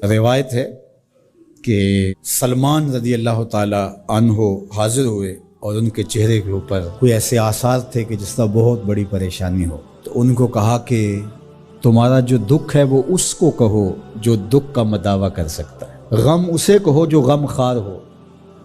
روایت ہے کہ سلمان رضی اللہ تعالی عنہ حاضر ہوئے اور ان کے چہرے کے اوپر کوئی ایسے آثار تھے کہ جس طرح بہت بڑی پریشانی ہو، تو ان کو کہا کہ تمہارا جو دکھ ہے وہ اس کو کہو جو دکھ کا مداوع کر سکتا ہے، غم اسے کہو جو غم خار ہو،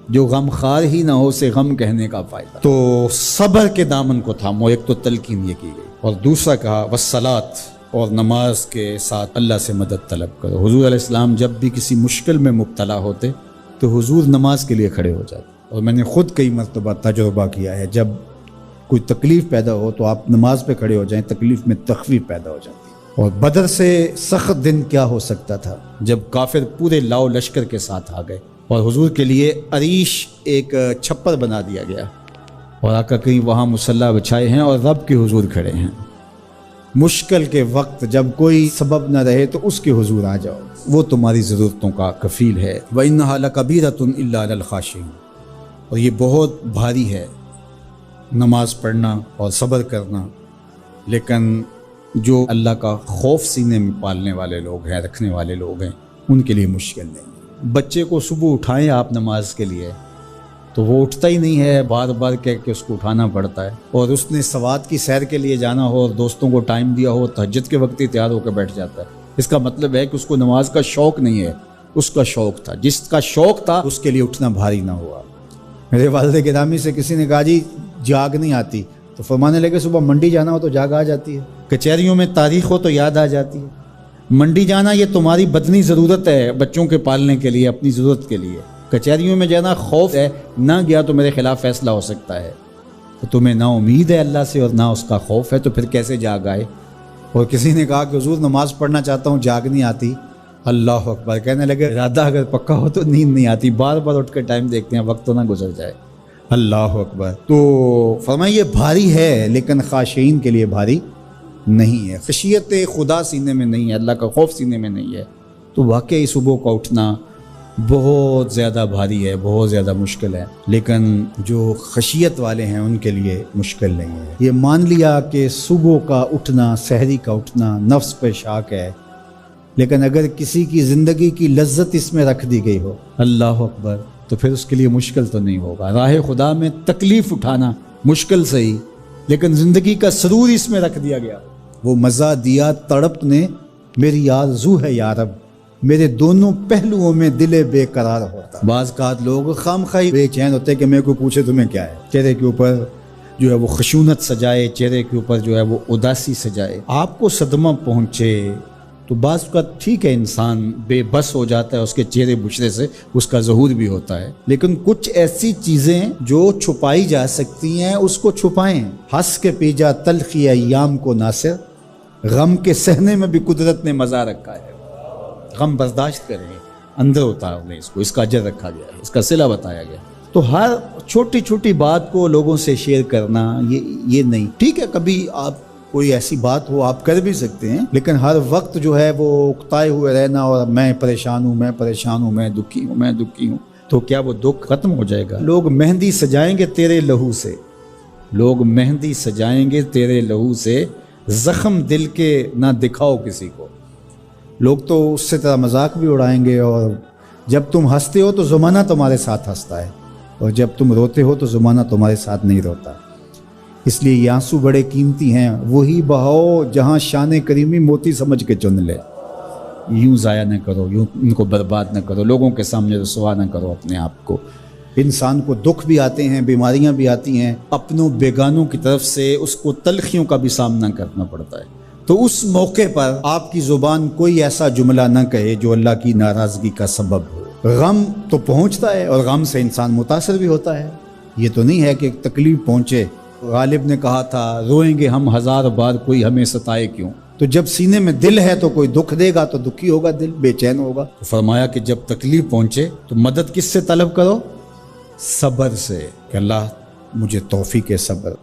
جو غم خار ہی نہ ہو اسے غم کہنے کا فائدہ۔ تو صبر کے دامن کو تھامو، ایک تو تلقین یہ کی گئی، اور دوسرا کہا والصلاۃ، اور نماز کے ساتھ اللہ سے مدد طلب کرو۔ حضور علیہ السلام جب بھی کسی مشکل میں مبتلا ہوتے تو حضور نماز کے لیے کھڑے ہو جاتے، اور میں نے خود کئی مرتبہ تجربہ کیا ہے، جب کوئی تکلیف پیدا ہو تو آپ نماز پہ کھڑے ہو جائیں، تکلیف میں تخفیف پیدا ہو جاتی ہے۔ اور بدر سے سخت دن کیا ہو سکتا تھا جب کافر پورے لاؤ لشکر کے ساتھ آ گئے، اور حضور کے لیے عریش ایک چھپر بنا دیا گیا، اور آقا کہیں وہاں مصلی بچھائے ہیں اور رب کے حضور کھڑے ہیں۔ مشکل کے وقت جب کوئی سبب نہ رہے تو اس کے حضور آ جاؤ، وہ تمہاری ضرورتوں کا کفیل ہے۔ وَإِنَّهَا لَكَبِيرَةٌ إِلَّا عَلَى الْخَاشِعِينَ، اور یہ بہت بھاری ہے نماز پڑھنا اور صبر کرنا، لیکن جو اللہ کا خوف سینے میں پالنے والے لوگ ہیں، رکھنے والے لوگ ہیں، ان کے لیے مشکل نہیں۔ بچے کو صبح اٹھائیں آپ نماز کے لیے تو وہ اٹھتا ہی نہیں ہے، بار بار کہہ کے اس کو اٹھانا پڑتا ہے، اور اس نے سوات کی سیر کے لیے جانا ہو اور دوستوں کو ٹائم دیا ہو، تہجد کے وقت ہی تیار ہو کے بیٹھ جاتا ہے۔ اس کا مطلب ہے کہ اس کو نماز کا شوق نہیں ہے، اس کا شوق تھا، جس کا شوق تھا اس کے لیے اٹھنا بھاری نہ ہوا۔ میرے والد گرامی سے کسی نے کہا جی جاگ نہیں آتی، تو فرمانے لگے صبح منڈی جانا ہو تو جاگ آ جاتی ہے، کچہریوں میں تاریخ ہو تو یاد آ جاتی ہے۔ منڈی جانا یہ تمہاری بدنی ضرورت ہے، بچوں کے پالنے کے لیے، اپنی ضرورت کے لیے۔ کچہریوں میں جانا خوف ہے، نہ گیا تو میرے خلاف فیصلہ ہو سکتا ہے، تو تمہیں نہ امید ہے اللہ سے اور نہ اس کا خوف ہے، تو پھر کیسے جاگ آئے؟ اور کسی نے کہا کہ حضور نماز پڑھنا چاہتا ہوں، جاگ نہیں آتی۔ اللہ اکبر، کہنے لگے ارادہ اگر پکا ہو تو نیند نہیں آتی، بار بار اٹھ کے ٹائم دیکھتے ہیں وقت تو نہ گزر جائے۔ اللہ اکبر۔ تو فرمایا یہ بھاری ہے لیکن خاشعین کے لیے بھاری نہیں ہے، خشیت خدا سینے میں نہیں ہے، اللہ کا خوف سینے میں نہیں ہے، تو واقعی صبح کا اٹھنا بہت زیادہ بھاری ہے، بہت زیادہ مشکل ہے، لیکن جو خشیت والے ہیں ان کے لیے مشکل نہیں ہے۔ یہ مان لیا کہ صبح کا اٹھنا، سحری کا اٹھنا نفس پہ شاک ہے، لیکن اگر کسی کی زندگی کی لذت اس میں رکھ دی گئی ہو، اللہ اکبر، تو پھر اس کے لیے مشکل تو نہیں ہوگا۔ راہ خدا میں تکلیف اٹھانا مشکل صحیح، لیکن زندگی کا سرور اس میں رکھ دیا گیا۔ وہ مزہ دیا تڑپ نے میری آرزو ہے یا رب، میرے دونوں پہلوؤں میں دل بے قرار ہوتا۔ بعض اوقات لوگ خامخواہ بے چین ہوتے کہ میرے کو پوچھے تمہیں کیا ہے، چہرے کے اوپر جو ہے وہ خشونت سجائے، چہرے کے اوپر جو ہے وہ اداسی سجائے۔ آپ کو صدمہ پہنچے تو بعض اوقات ٹھیک ہے، انسان بے بس ہو جاتا ہے، اس کے چہرے بشرے سے اس کا ظہور بھی ہوتا ہے، لیکن کچھ ایسی چیزیں جو چھپائی جا سکتی ہیں اس کو چھپائیں۔ ہنس کے پی جا تلخی ایام کو ناصر، غم کے سہنے میں بھی قدرت نے مزہ رکھا ہے، غم برداشت کریں، اندر اتار لیں اس کو، اس کا اجر رکھا گیا ہے، اس کا صلہ بتایا گیا۔ تو ہر چھوٹی چھوٹی بات کو لوگوں سے شیئر کرنا یہ نہیں، ٹھیک ہے کبھی آپ کوئی ایسی بات ہو آپ کر بھی سکتے ہیں، لیکن ہر وقت جو ہے وہ اکتائے ہوئے رہنا اور میں پریشان ہوں، میں پریشان ہوں، میں دکھی ہوں، میں دکھی ہوں، تو کیا وہ دکھ ختم ہو جائے گا؟ لوگ مہندی سجائیں گے تیرے لہو سے، لوگ مہندی سجائیں گے تیرے لہو سے، زخم دل کے نہ دکھاؤ کسی کو۔ لوگ تو اس سے طرح مذاق بھی اڑائیں گے، اور جب تم ہنستے ہو تو زمانہ تمہارے ساتھ ہنستا ہے، اور جب تم روتے ہو تو زمانہ تمہارے ساتھ نہیں روتا۔ اس لیے یہ آنسو بڑے قیمتی ہیں، وہی بہاؤ جہاں شان کریمی موتی سمجھ کے چن لے۔ یوں ضائع نہ کرو، یوں ان کو برباد نہ کرو، لوگوں کے سامنے رسوا نہ کرو اپنے آپ کو۔ انسان کو دکھ بھی آتے ہیں، بیماریاں بھی آتی ہیں، اپنوں بیگانوں کی طرف سے اس کو تلخیوں کا بھی سامنا کرنا پڑتا ہے، تو اس موقع پر آپ کی زبان کوئی ایسا جملہ نہ کہے جو اللہ کی ناراضگی کا سبب ہو۔ غم تو پہنچتا ہے اور غم سے انسان متاثر بھی ہوتا ہے، یہ تو نہیں ہے کہ تکلیف پہنچے۔ غالب نے کہا تھا روئیں گے ہم ہزار بار کوئی ہمیں ستائے کیوں، تو جب سینے میں دل ہے تو کوئی دکھ دے گا تو دکھی ہوگا، دل بے چین ہوگا۔ تو فرمایا کہ جب تکلیف پہنچے تو مدد کس سے طلب کرو؟ صبر سے، کہ اللہ مجھے توفیق صبر